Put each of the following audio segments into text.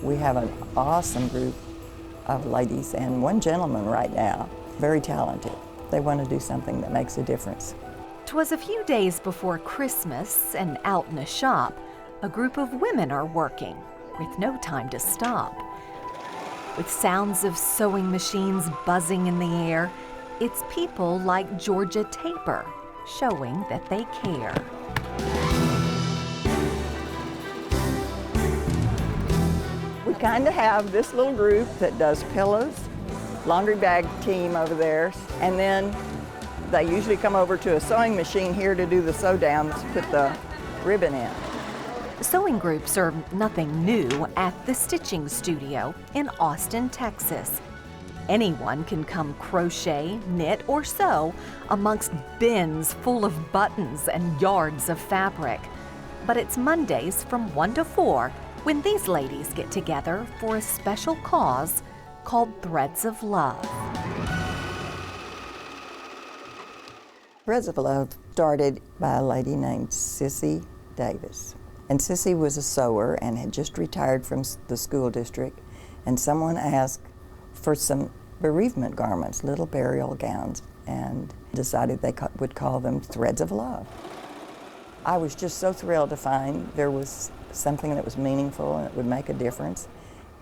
We have an awesome group of ladies and one gentleman right now, very talented. They want to do something that makes a difference. 'Twas a few days before Christmas, and out in a shop, a group of women are working with no time to stop. With sounds of sewing machines buzzing in the air, it's people like Georgia Tabor showing that they care. We kind of have this little group that does pillows, laundry bag team over there, and then they usually come over to a sewing machine here to do the sew downs, put the ribbon in. Sewing groups are nothing new at the Stitching Studio in Austin, Texas. Anyone can come crochet, knit, or sew amongst bins full of buttons and yards of fabric. But it's Mondays from 1 to 4 when these ladies get together for a special cause called Threads of Love. Threads of Love started by a lady named Sissy Davis. And Sissy was a sewer and had just retired from the school district, and someone asked for some bereavement garments, little burial gowns, and decided they would call them Threads of Love. I was just so thrilled to find there was something that was meaningful and it would make a difference,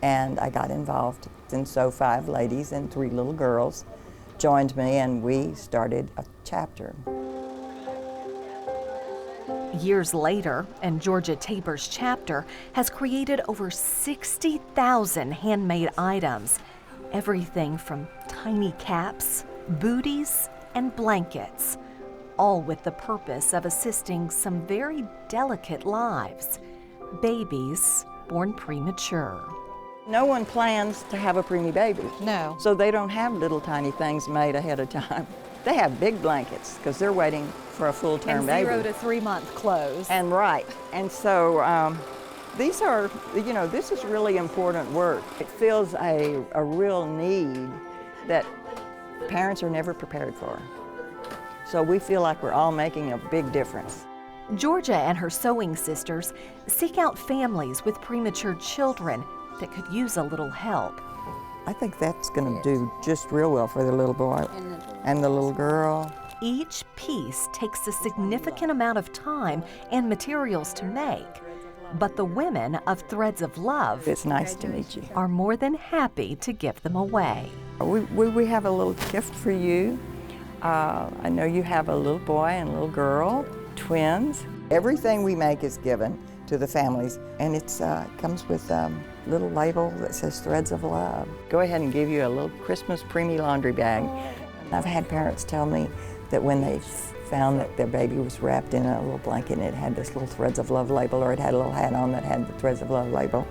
and I got involved. And so 5 ladies and 3 little girls joined me, and we started a chapter. Years later, and Georgia Tabor's chapter has created over 60,000 handmade items, everything from tiny caps, booties, and blankets, all with the purpose of assisting some very delicate lives, babies born premature. No one plans to have a preemie baby. No. So they don't have little tiny things made ahead of time. They have big blankets because they're waiting for a full-term baby. And 0 to 3 month clothes. And right. And so these are, this is really important work. It fills a real need that parents are never prepared for. So we feel like we're all making a big difference. Georgia and her sewing sisters seek out families with premature children that could use a little help. I think that's going to do just real well for the little boy and the little girl. Each piece takes a significant amount of time and materials to make, but the women of Threads of Love, it's nice to meet you, are more than happy to give them away. We have a little gift for you. I know you have a little boy and a little girl, twins. Everything we make is given to the families, and it comes with a little label that says Threads of Love. Go ahead and give you a little Christmas preemie laundry bag. I've had parents tell me that when they found that their baby was wrapped in a little blanket and it had this little Threads of Love label, or it had a little hat on that had the Threads of Love label,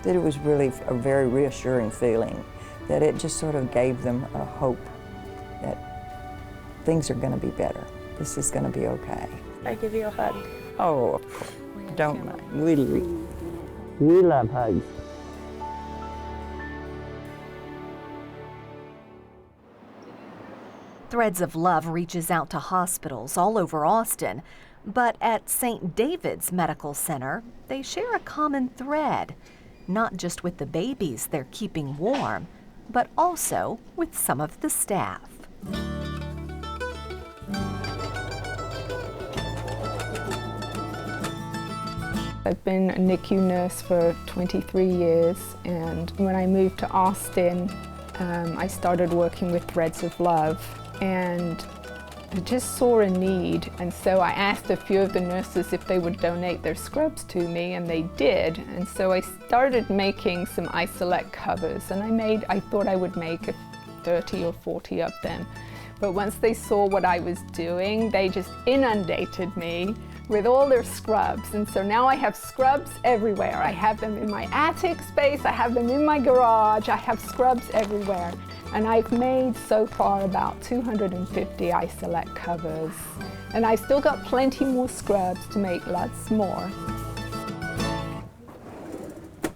that it was really a very reassuring feeling, that it just sort of gave them a hope that things are going to be better. This is going to be okay. I give you a hug. Oh, of course. Don't mind. We love hugs. Threads of Love reaches out to hospitals all over Austin, but at St. David's Medical Center, they share a common thread, not just with the babies they're keeping warm, but also with some of the staff. I've been a NICU nurse for 23 years, and when I moved to Austin, I started working with Threads of Love, and I just saw a need, and so I asked a few of the nurses if they would donate their scrubs to me, and they did. And so I started making some I-Select covers, and I thought I would make 30 or 40 of them. But once they saw what I was doing, they just inundated me with all their scrubs. And so now I have scrubs everywhere. I have them in my attic space, I have them in my garage, I have scrubs everywhere. And I've made so far about 250 I-Select covers. And I've still got plenty more scrubs to make lots more.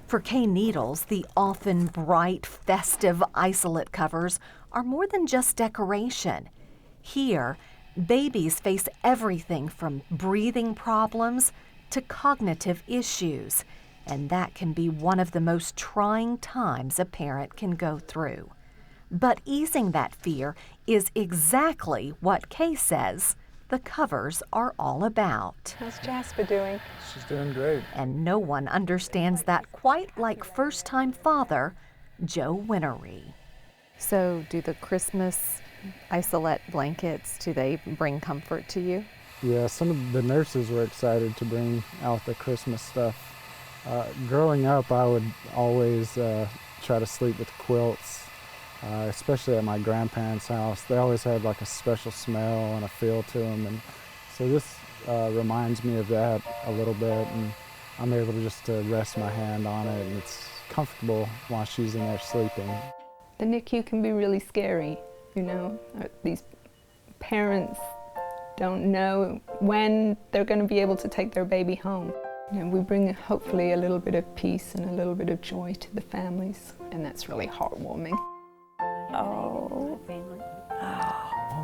For Kay Needles, the often bright, festive isolate covers are more than just decoration. Here, babies face everything from breathing problems to cognitive issues, And that can be one of the most trying times a parent can go through. But easing that fear is exactly what Kay says the covers are all about. How's Jasper doing? She's doing great. And no one understands that quite like first-time father, Joe Winery. So do the Christmas isolette blankets, do they bring comfort to you? Yeah, some of the nurses were excited to bring out the Christmas stuff. Growing up, I would always try to sleep with quilts, especially at my grandparents' house. They always had like a special smell and a feel to them, and so this reminds me of that a little bit, and I'm able to just rest my hand on it, and it's comfortable while she's in there sleeping. The NICU can be really scary, you know. These parents don't know when they're going to be able to take their baby home. You know, we bring hopefully a little bit of peace and a little bit of joy to the families, and that's really heartwarming. Oh.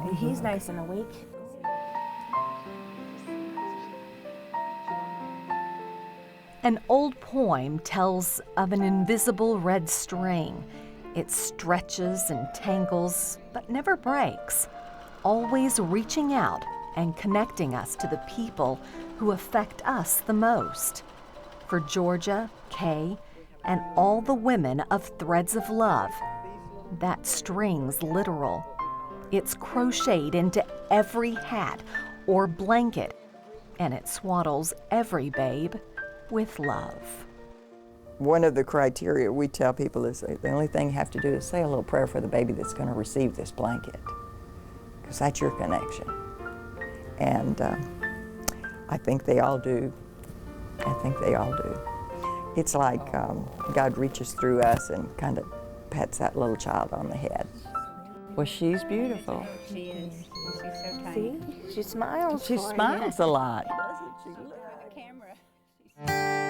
And he's nice and awake. An old poem tells of an invisible red string. It stretches and tangles, but never breaks, always reaching out and connecting us to the people who affect us the most. For Georgia, Kay, and all the women of Threads of Love, that string's literal. It's crocheted into every hat or blanket, and it swaddles every babe with love. One of the criteria we tell people is the only thing you have to do is say a little prayer for the baby that's going to receive this blanket, because that's your connection. And I think they all do. I think they all do. It's like God reaches through us and kind of pats that little child on the head. Well, she's beautiful. She is. She's so tiny. See? She smiles. She for smiles you. a lot. Doesn't she? Look at the camera.